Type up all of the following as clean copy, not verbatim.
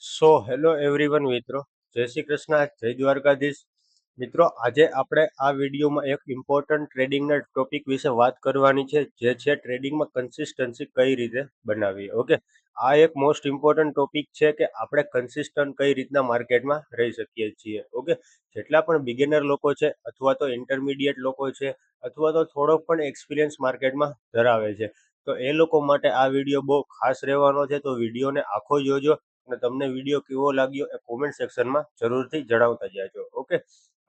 Hello everyone મિત્રો, જય શ્રી કૃષ્ણ, જય દ્વારકાધીશ. મિત્રો, આજે આપણે આ વિડીયોમાં એક ઇમ્પોર્ટન્ટ ટ્રેડિંગના ટોપિક વિશે વાત કરવાની છે, જે છે ટ્રેડિંગમાં કન્સિસ્ટન્સી કઈ રીતે બનાવવી. ઓકે, આ એક મોસ્ટ ઇમ્પોર્ટન્ટ ટોપિક છે કે આપણે કન્સિસ્ટન્ટ કઈ રીતના માર્કેટમાં રહી શકીએ છીએ. ઓકે, જેટલા પણ બિગિનર લોકો છે અથવા તો ઇન્ટરમીડિયેટ લોકો છે અથવા તો થોડોક પણ એક્સપિરિયન્સ માર્કેટમાં ધરાવે છે, તો એ લોકો માટે આ વિડીયો બહુ ખાસ રહેવાનો છે. તો વિડીયોને આખો જોજો અને તમને વિડીયો કેવો લાગ્યો એ કોમેન્ટ સેક્શનમાં જરૂરથી જણાવતા જાજો. ઓકે,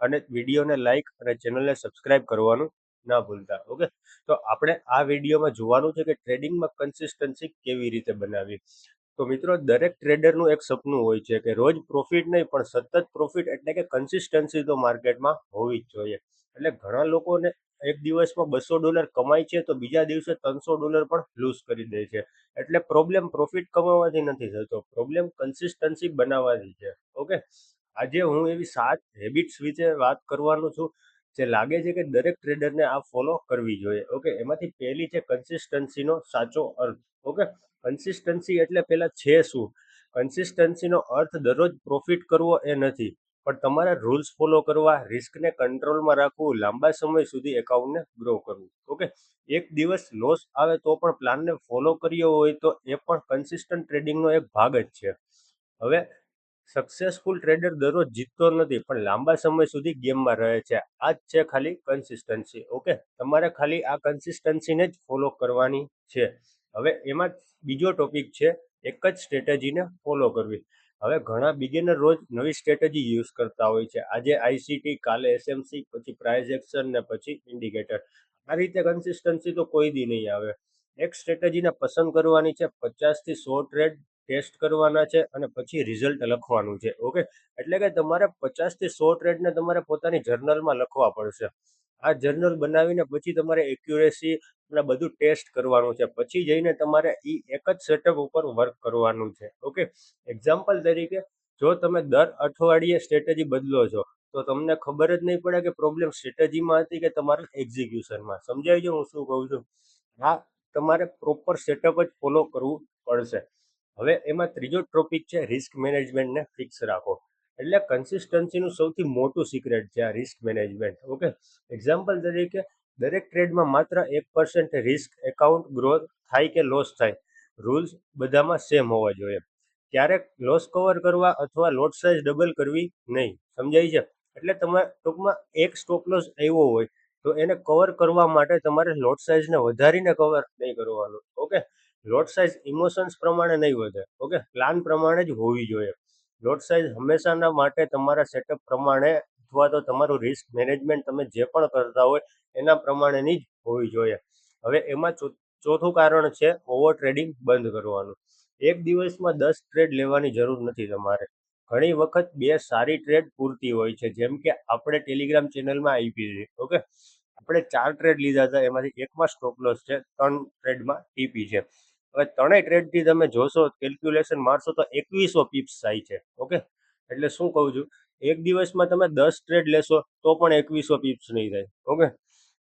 અને વિડીયોને લાઈક અને ચેનલને સબસ્ક્રાઇબ કરવાનું ના ભૂલતા. ઓકે, તો આપણે આ વિડીયોમાં જોવાનું છે કે ટ્રેડિંગમાં કન્સિસ્ટન્સી કેવી રીતે બનાવવી. તો મિત્રો, દરેક ટ્રેડરનું એક સપનું હોય છે કે રોજ પ્રોફિટ નહીં પણ સતત પ્રોફિટ, એટલે કે કન્સિસ્ટન્સી તો માર્કેટમાં હોવી જ જોઈએ. એટલે ઘણા લોકોને એક દિવસમાં $200 કમાય છે તો બીજા દિવસે $300 પણ લૂઝ કરી દે છે. એટલે પ્રોબ્લેમ પ્રોફિટ કમાવાથી નથી થતો, પ્રોબ્લેમ કન્સિસ્ટન્સી બનાવવાથી છે. ઓકે, આજે હું એવી 7 હેબિટ્સ વિશે વાત કરવાનો છું જે લાગે છે કે દરેક ટ્રેડરને આ ફોલો કરવી જોઈએ. ઓકે, એમાંથી પહેલી છે કન્સિસ્ટન્સીનો સાચો અર્થ. ઓકે, કન્સિસ્ટન્સી એટલે પહેલા છે શું? કન્સિસ્ટન્સીનો અર્થ દરરોજ પ્રોફિટ કરવો એ નથી, પણ તમારે રૂલ્સ ફોલો કરવા, રિસ્કને કંટ્રોલમાં રાખવું, લાંબા સમય સુધી એકાઉન્ટને ગ્રો કરવું. ઓકે, એક દિવસ લોસ આવે તો પણ પ્લાનને ફોલો કર્યો હોય તો એ પણ કન્સિસ્ટન્ટ ટ્રેડિંગનો એક ભાગ જ છે. હવે સક્સેસફુલ ટ્રેડર દરરોજ જીતતો નથી પણ લાંબા સમય સુધી ગેમમાં રહે છે. આ જ છે ખાલી કન્સિસ્ટન્સી. ઓકે, તમારે ખાલી આ કન્સિસ્ટન્સીને જ ફોલો કરવાની છે. હવે એમાં બીજો ટોપિક છે એક જ સ્ટ્રેટેજીને ફોલો કરવી. હવે ઘણા બિગિનર રોજ નવી સ્ટ્રેટેજી યુઝ કરતા હોય છે. આજે આઈસીટી, કાલે એસએમસી, પછી પ્રાઇસ એક્શન ને પછી ઇન્ડિકેટર. આ રીતે કન્સિસ્ટન્સી તો કોઈ દી નહીં આવે. એક સ્ટ્રેટેજીને પસંદ કરવાની છે, 50 થી 100 ટ્રેડ ટેસ્ટ કરવાના છે અને પછી રિઝલ્ટ લખવાનું છે. ઓકે, એટલે કે તમારે 50 થી 100 ટ્રેડને તમારે પોતાની જર્નલમાં લખવા પડશે. આ જર્નલ બનાવીને પછી તમારે એક્યુરેસી અને બધું ટેસ્ટ કરવાનું છે. પછી જઈને તમારે એક જ સેટઅપ ઉપર વર્ક કરવાનું છે. ઓકે, એક્ઝામ્પલ તરીકે, જો તમે દર અઠવાડિયે સ્ટ્રેટેજી બદલો છો તો તમને ખબર જ નહીં પડે કે પ્રોબ્લેમ સ્ટ્રેટેજીમાં હતી કે તમારા એક્ઝિક્યુશનમાં. સમજાય છે હું શું કહું છું? હા, તમારે પ્રોપર સેટઅપ જ ફોલો કરવું પડશે. હવે એમાં ત્રીજો ટોપિક છે રિસ્ક મેનેજમેન્ટને ફિક્સ રાખો. એટલે કન્સિસ્ટન્સીનું સૌથી મોટું સિક્રેટ છે આ રિસ્ક મેનેજમેન્ટ. ઓકે, એક્ઝામ્પલ તરીકે, દરેક ટ્રેડમાં માત્ર 1% રિસ્ક એકાઉન્ટ ગ્રોથ થાય કે લોસ થાય, રૂલ્સ બધામાં સેમ હોવા જોઈએ. ક્યારેક લોસ કવર કરવા અથવા લોટ સાઇઝ ડબલ કરવી નહીં. સમજાય છે? એટલે તમે ટૂંકમાં એક સ્ટોપ લોસ આવ્યો હોય તો એને કવર કરવા માટે તમારે લોટ સાઇઝને વધારીને કવર નહીં કરવાનું. ઓકે, લોટ સાઇઝ ઇમોશન્સ પ્રમાણે નહીં વધે. ઓકે, પ્લાન પ્રમાણે જ હોવી જોઈએ. લોટ સાઇઝ હંમેશાના માટે તમારા સેટઅપ પ્રમાણે અથવા તો તમારું રિસ્ક મેનેજમેન્ટ તમે જે પણ કરતા હોય એના પ્રમાણેની જ હોવી જોઈએ. હવે એમાં ચોથું કારણ છે ઓવર ટ્રેડિંગ બંધ કરવાનું. એક દિવસમાં 10 ટ્રેડ લેવાની જરૂર નથી તમારે. ઘણી વખત 2 સારી ટ્રેડ પૂરતી હોય છે. જેમ કે આપણે ટેલિગ્રામ ચેનલમાં આપી છે. ઓકે, આપણે 4 ટ્રેડ લીધા હતા, એમાંથી એકમાં સ્ટોપ લોસ છે, 3 ટ્રેડમાં ટીપી છે. હવે ત્રણેય ટ્રેડથી તમે જોશો, કેલ્ક્યુલેશન મારશો તો 2100 પીપ્સ થાય છે. ઓકે, એટલે શું કહું છું, એક દિવસમાં તમે 10 ટ્રેડ લેશો તો પણ 2100 પીપ્સ નહીં થાય. ઓકે,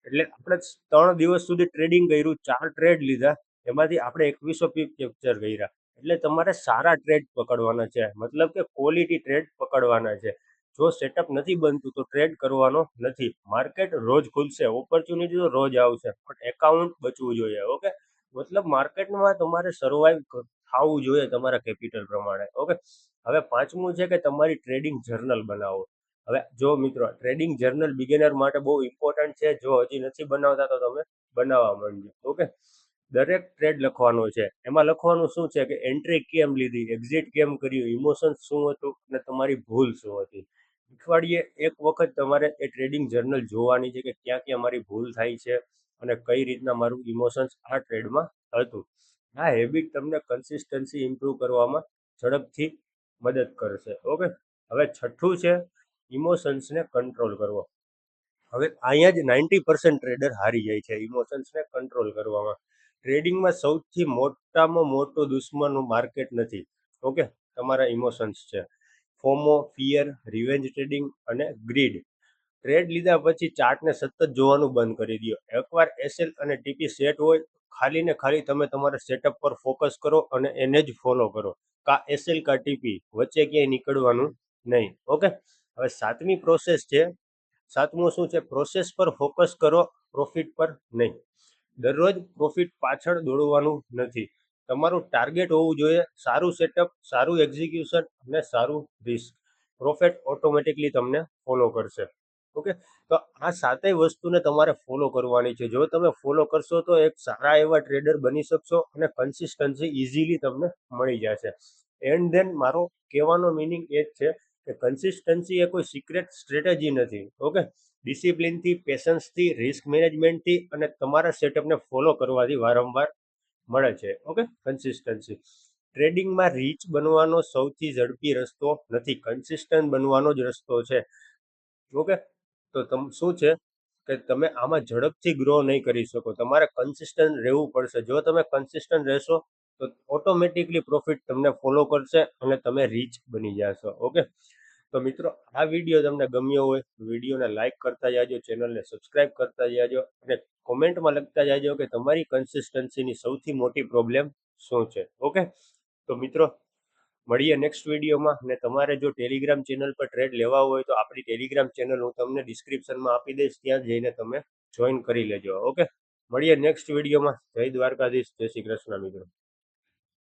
એટલે આપણે 3 દિવસ સુધી ટ્રેડિંગ કર્યું, 4 ટ્રેડ લીધા, એમાંથી આપણે 2100 પીપ કેપ્ચર કર્યા. એટલે તમારે સારા ટ્રેડ પકડવાના છે, મતલબ કે ક્વોલિટી ટ્રેડ પકડવાના છે. જો સેટઅપ નથી બનતું તો ટ્રેડ કરવાનો નથી. માર્કેટ રોજ ખુલશે, ઓપોર્ચ્યુનિટી તો રોજ આવશે, પણ એકાઉન્ટ બચવું જોઈએ. ઓકે, મતલબ માર્કેટમાં તમારે સર્વાઈવ થવું જોઈએ તમારા કેપિટલ પ્રમાણે. ઓકે, હવે પાંચમું છે કે તમારી ટ્રેડિંગ જર્નલ બનાવો. હવે જો મિત્રો, ટ્રેડિંગ જર્નલ બિગિનર માટે બહુ ઇમ્પોર્ટન્ટ છે. જો હજી નથી બનાવતા તો તમે બનાવવા માંડજો. ઓકે, દરેક ટ્રેડ લખવાનો છે. એમાં લખવાનું શું છે કે એન્ટ્રી કેમ લીધી, એક્ઝિટ કેમ કર્યું, ઇમોશન્સ શું હતું અને તમારી ભૂલ શું હતી. અઠવાડિયે એક વખત તમારે એ ટ્રેડિંગ જર્નલ જોવાની છે કે ક્યાં ક્યાં મારી ભૂલ થાય છે અને કઈ રીતના મારું ઇમોશન્સ આ ટ્રેડમાં હતું. આ હેબિટ તમને કન્સિસ્ટન્સી ઇમ્પ્રૂવ કરવામાં ઝડપથી મદદ કરશે. ઓકે, હવે છઠ્ઠું છે ઇમોશન્સને કંટ્રોલ કરવો. હવે અહીંયા જ 90% ટ્રેડર હારી જાય છે ઇમોશન્સને કંટ્રોલ કરવામાં. ટ્રેડિંગમાં સૌથી મોટામાં મોટો દુશ્મન માર્કેટ નથી. ઓકે, તમારા ઇમોશન્સ છે. ફોમો, ફિયર, રિવેન્જ ટ્રેડિંગ અને ગ્રીડ. ટ્રેડ લીધા પછી ચાર્ટને સતત જોવાનું બંધ કરી દો. એકવાર એસએલ અને ટીપી સેટ હોય, ખાલી ને ખાલી તમે તમારા સેટઅપ પર ફોકસ કરો અને એને જ ફોલો કરો. કા એસએલ કા ટીપી વચ્ચે ક્યાંય નીકળવાનું નહીં. ઓકે, હવે સાતમી પ્રોસેસ છે. સાતમું શું છે? પ્રોસેસ પર ફોકસ કરો, પ્રોફિટ પર નહીં. દરરોજ પ્રોફિટ પાછળ દોડવાનું નથી. તમારું ટાર્ગેટ હોવું જોઈએ સારું સેટઅપ, સારું એક્ઝિક્યુશન અને સારું રિસ્ક. પ્રોફિટ ઓટોમેટિકલી તમને ફોલો કરશે. ઓકે, તો આ સાતેય વસ્તુને તમારે ફોલો કરવાની છે. જો તમે ફોલો કરશો તો એક સારા એવા ટ્રેડર બની શકશો અને કન્સિસ્ટન્સી ઇઝીલી તમને મળી જશે. એન્ડ ધેન મારો કહેવાનો મિનિંગ એ જ છે કે કન્સિસ્ટન્સી એ કોઈ સિક્રેટ સ્ટ્રેટેજી નથી. ઓકે, ડિસિપ્લિનથી, પેશન્સથી, રિસ્ક મેનેજમેન્ટથી અને તમારા સેટઅપને ફોલો કરવાથી વારંવાર મળે છે. ઓકે, કન્સિસ્ટન્સી ટ્રેડિંગમાં રીચ બનવાનો સૌથી ઝડપી રસ્તો નથી, કન્સિસ્ટન્ટ બનવાનો જ રસ્તો છે. ઓકે, તો શું છે કે તમે આમાં ઝડપથી ગ્રો નહીં કરી શકો. તમારે કન્સિસ્ટન્ટ રહેવું પડશે. જો તમે કન્સિસ્ટન્ટ રહેશો તો ઓટોમેટિકલી પ્રોફિટ તમને ફોલો કરશે અને તમે રીચ બની જશો. ઓકે, તો મિત્રો આ વિડીયો તમને ગમ્યો હોય તો વિડીયોને લાઇક કરતા જાજો, ચેનલને સબસ્ક્રાઇબ કરતા જાજો અને કોમેન્ટમાં લખતા જાજો કે તમારી કન્સિસ્ટન્સીની સૌથી મોટી પ્રોબ્લેમ શું છે. ઓકે, તો મિત્રો મળીએ નેક્સ્ટ વિડીયોમાં. અને તમારે જો ટેલિગ્રામ ચેનલ પર ટ્રેડ લેવા હોય તો આપણી ટેલિગ્રામ ચેનલ હું તમને ડિસ્ક્રિપ્શનમાં આપી દઈશ, ત્યાં જઈને તમે જોઈન કરી લેજો. ઓકે, મળીએ નેક્સ્ટ વિડીયોમાં. જય દ્વારકાધીશ, જય શ્રી કૃષ્ણ મિત્રો.